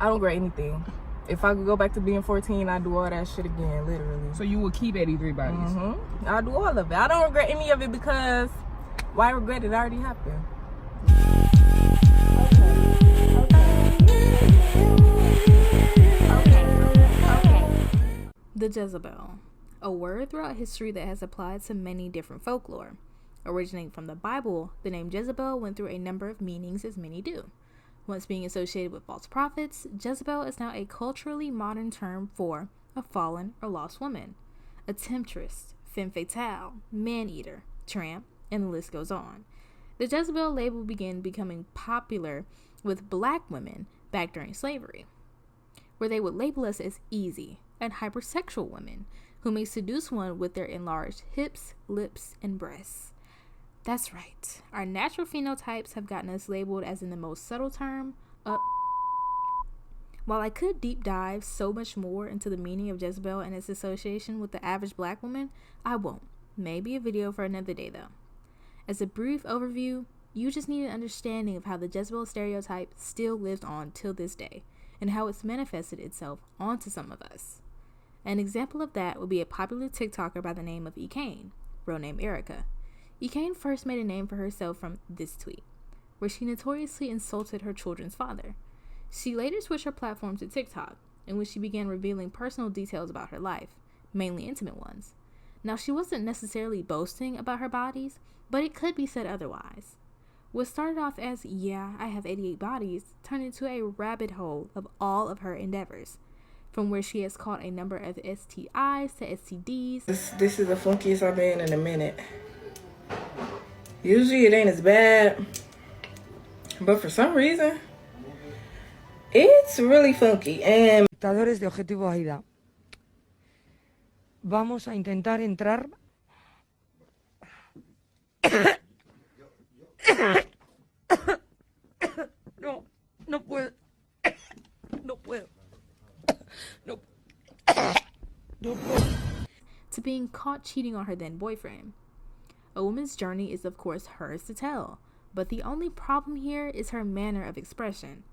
I don't regret anything. If I could go back to being 14, I'd do all that shit again, literally. So you will keep 83 bodies? I'll do all of it. I don't regret any of it because why regret it? It already happened. The Jezebel, a word throughout history that has applied to many different folklore. Originating from the Bible, the name Jezebel went through a number of meanings, as many do. Once being associated with false prophets, Jezebel is now a culturally modern term for a fallen or lost woman, a temptress, femme fatale, man-eater, tramp, and the list goes on. The Jezebel label began becoming popular with black women back during slavery, where they would label us as easy and hypersexual women who may seduce one with their enlarged hips, lips, and breasts. That's right. Our natural phenotypes have gotten us labeled as in the most subtle term, While I could deep dive so much more into the meaning of Jezebel and its association with the average black woman, I won't. Maybe a video for another day though. As a brief overview, you just need an understanding of how the Jezebel stereotype still lives on till this day, and how it's manifested itself onto some of us. An example of that would be a popular TikToker by the name of Ekane, real name Erica. Ekane first made a name for herself from this tweet, where she notoriously insulted her children's father. She later switched her platform to TikTok, in which she began revealing personal details about her life, mainly intimate ones. Now, she wasn't necessarily boasting about her bodies, but it could be said otherwise. What started off as, yeah, I have 88 bodies, turned into a rabbit hole of all of her endeavors, from where she has caught a number of STIs to STDs. This is the funkiest I've been in a minute. Usually it ain't as bad, but for some reason, it's really funky. And Espectadores de Objetivo Aida, vamos a intentar entrar. No puedo. No puedo. No. No puedo. To being caught cheating on her then boyfriend. A woman's journey is of course hers to tell, but the only problem here is her manner of expression.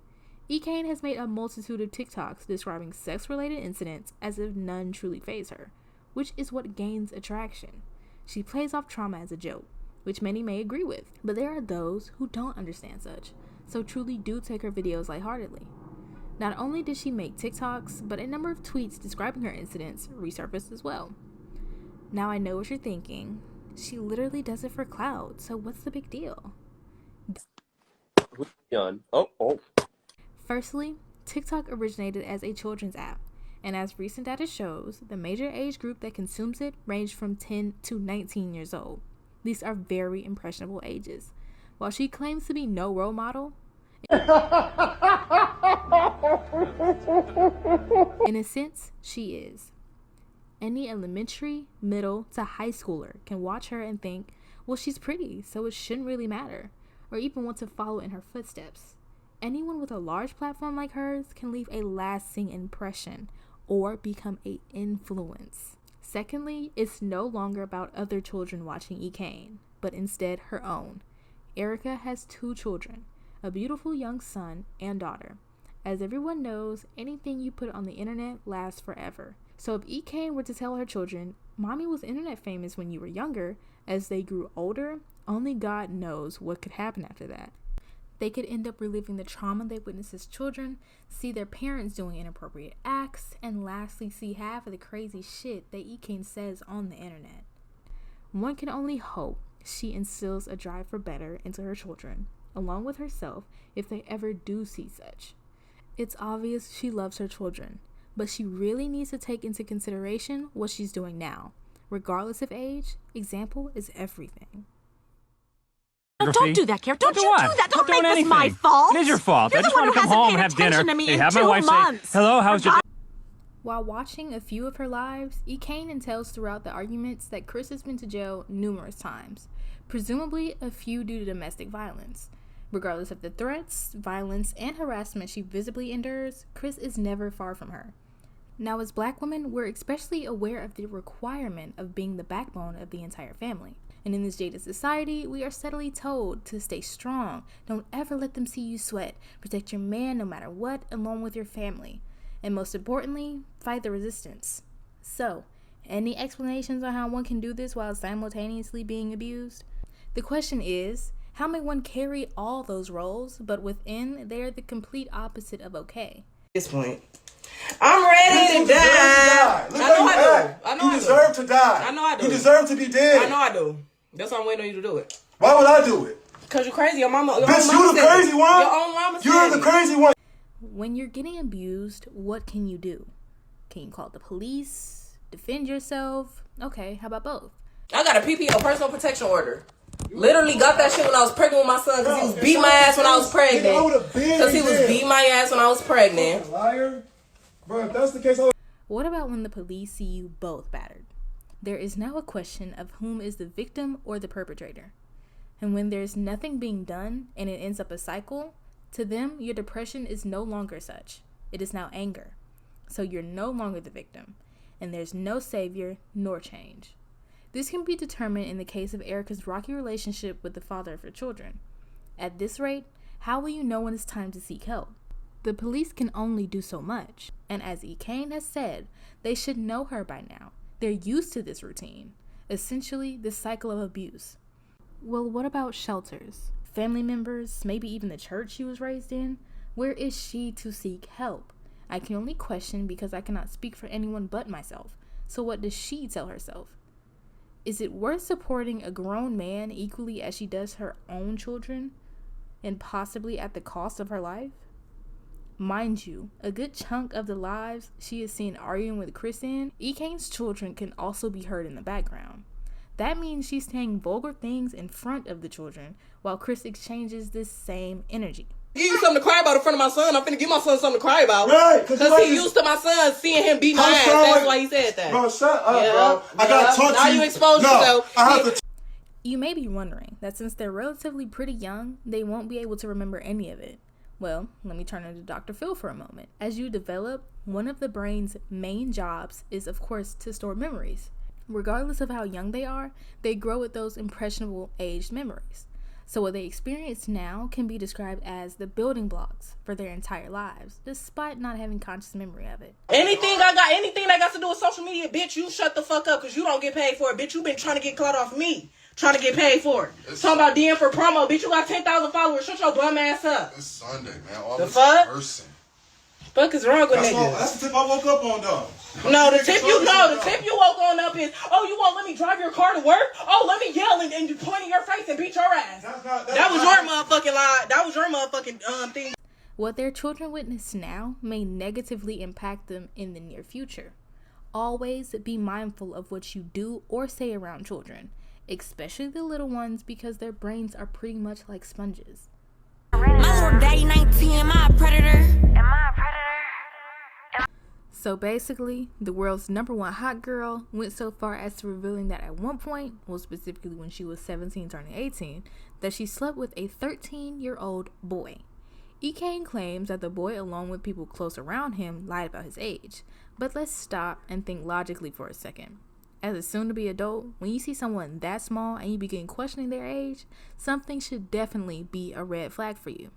Ekane has made a multitude of TikToks describing sex-related incidents as if none truly faze her, which is what gains attraction. She plays off trauma as a joke, which many may agree with, but there are those who don't understand such, so truly do take her videos lightheartedly. Not only did she make TikToks, but a number of tweets describing her incidents resurfaced as well. Now I know what you're thinking. She literally does it for clout, so what's the big deal? Firstly, TikTok originated as a children's app, and as recent data shows, the major age group that consumes it ranged from 10 to 19 years old. These are very impressionable ages. While she claims to be no role model, in a sense, she is. Any elementary, middle, to high schooler can watch her and think, well, she's pretty, so it shouldn't really matter, or even want to follow in her footsteps. Anyone with a large platform like hers can leave a lasting impression or become an influence. Secondly, it's no longer about other children watching Ekane, but instead her own. Erica has 2 children, a beautiful young son and daughter. As everyone knows, anything you put on the internet lasts forever. So if Ekane were to tell her children, mommy was internet famous when you were younger, as they grew older, only God knows what could happen after that. They could end up reliving the trauma they witnessed as children, see their parents doing inappropriate acts, and lastly see half of the crazy shit that Ekane says on the internet. One can only hope she instills a drive for better into her children, along with herself, if they ever do see such. It's obvious she loves her children, but she really needs to take into consideration what she's doing now. Regardless of age, example is everything. No, don't do that, Kara. Don't you do that. Don't make this my fault. It is your fault. You're I just the one want to who come home hasn't and paid have dinner. attention to me Hey, in have my 2 wife months. say, hello, how's your day? While watching a few of her lives, Ekane tells throughout the arguments that Chris has been to jail numerous times, presumably a few due to domestic violence. Regardless of the threats, violence, and harassment she visibly endures, Chris is never far from her. Now, as black women, we're especially aware of the requirement of being the backbone of the entire family. And in this jaded society, we are steadily told to stay strong. Don't ever let them see you sweat. Protect your man no matter what, along with your family. And most importantly, fight the resistance. So, any explanations on how one can do this while simultaneously being abused? The question is, how may one carry all those roles, but within they are the complete opposite of okay? At this point, I'm ready to die. Look how you act. I know You deserve to die. I know I do. You deserve to be dead. I know I do. That's why I'm waiting on you to do it. Why would I do it? Cause you're crazy. Your mama. Bitch, you the crazy one. Your own mama. You're the crazy one. When you're getting abused, what can you do? Can you call the police? Defend yourself? Okay, how about both? I got a PPO, personal protection order. Literally got that shit when I was pregnant with my son because he was beating my ass when I was pregnant. Because he was beating my ass when I was pregnant. Liar. Bro, if that's the case, What about when the police see you both battered? There is now a question of whom is the victim or the perpetrator. And when there's nothing being done and it ends up a cycle, to them, your depression is no longer such. It is now anger. So you're no longer the victim. And there's no savior nor change. This can be determined in the case of Erica's rocky relationship with the father of her children. At this rate, how will you know when it's time to seek help? The police can only do so much. And as Ekane has said, they should know her by now. They're used to this routine. Essentially, this cycle of abuse. Well, what about shelters? Family members, maybe even the church she was raised in? Where is she to seek help? I can only question because I cannot speak for anyone but myself. So what does she tell herself? Is it worth supporting a grown man equally as she does her own children? And possibly at the cost of her life? Mind you, a good chunk of the lives she is seen arguing with Chris in, Ekane's children can also be heard in the background. That means she's saying vulgar things in front of the children, while Chris exchanges this same energy. Give you something to cry about in front of my son. I'm finna give my son something to cry about. Right, because he used to my son seeing him beat my ass. That's why he said that. Bro, shut up, bro. I gotta talk to you. Now you exposed yourself. I have to. You may be wondering that since they're relatively pretty young, they won't be able to remember any of it. Well, let me turn into Dr. Phil for a moment. As you develop, one of the brain's main jobs is, of course, to store memories. Regardless of how young they are, they grow with those impressionable aged memories. So what they experience now can be described as the building blocks for their entire lives, despite not having conscious memory of it. Anything that got to do with social media, bitch, you shut the fuck up because you don't get paid for it. Bitch, you been trying to get clout off me. Trying to get paid for it. Talking about DM for promo. Bitch, you got 10,000 followers. Shut your bum ass up. It's Sunday, man. All The this fuck? cursing. Fuck is wrong with niggas? That's the tip I woke up on, though. No, the tip you woke on up is, oh, you won't let me drive your car to work? Oh, let me yell and you point in your face and beat your ass. That was your motherfucking lie. That was your motherfucking thing. What their children witness now may negatively impact them in the near future. Always be mindful of what you do or say around children, especially the little ones, because their brains are pretty much like sponges. My little daddy 19, am I a predator? So basically, the world's #1 hot girl went so far as to revealing that at one point, well specifically when she was 17 turning 18, that she slept with a 13-year-old boy. Ekane claims that the boy, along with people close around him, lied about his age. But let's stop and think logically for a second. As a soon-to-be adult, when you see someone that small and you begin questioning their age, something should definitely be a red flag for you.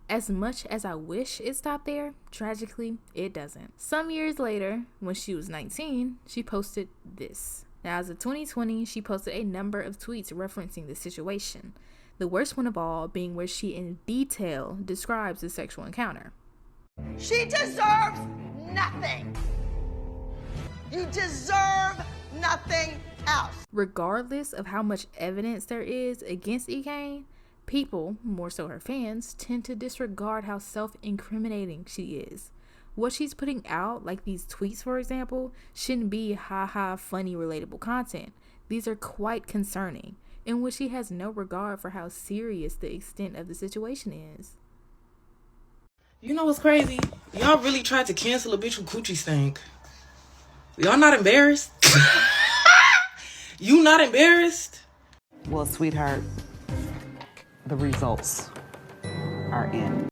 As much as I wish it stopped there, tragically, it doesn't. Some years later, when she was 19, she posted this. Now, as of 2020, she posted a number of tweets referencing the situation. The worst one of all being where she in detail describes the sexual encounter. She deserves nothing. You deserve nothing else. Regardless of how much evidence there is against Ekane, people, more so her fans, tend to disregard how self-incriminating she is. What she's putting out, like these tweets for example, shouldn't be haha funny relatable content. These are quite concerning, in which she has no regard for how serious the extent of the situation is. You know what's crazy? Y'all really tried to cancel a bitch who coochie stink. Y'all not embarrassed? You not embarrassed? Well, sweetheart, the results are in.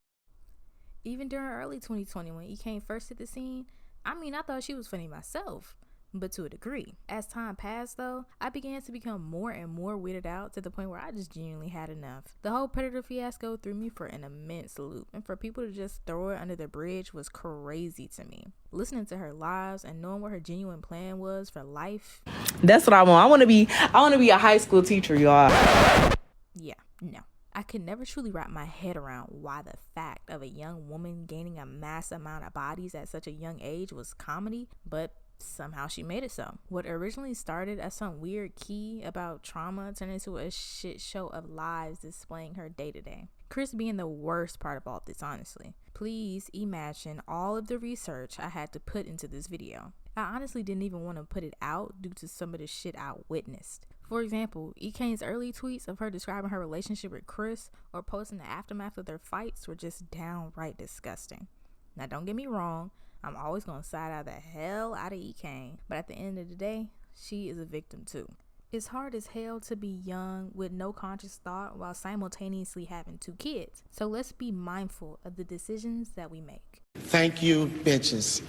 Even during early 2020 when Ekane first hit the scene, I thought she was funny myself. but to a degree. As time passed though, I began to become more and more weirded out to the point where I just genuinely had enough. The whole Predator fiasco threw me for an immense loop, and for people to just throw it under the bridge was crazy to me. Listening to her lives and knowing what her genuine plan was for life. That's what I want. I want to be a high school teacher, y'all. Yeah, no. I could never truly wrap my head around why the fact of a young woman gaining a mass amount of bodies at such a young age was comedy, but somehow she made it so. What originally started as some weird key about trauma turned into a shit show of lives displaying her day to day. Chris being the worst part of all this, honestly. Please imagine all of the research I had to put into this video. I honestly didn't even want to put it out due to some of the shit I witnessed. For example, Ekane's early tweets of her describing her relationship with Chris or posting the aftermath of their fights were just downright disgusting. Now don't get me wrong, I'm always going to side out the hell out of Ekane, but at the end of the day, she is a victim too. It's hard as hell to be young with no conscious thought while simultaneously having 2 kids. So let's be mindful of the decisions that we make. Thank you, bitches.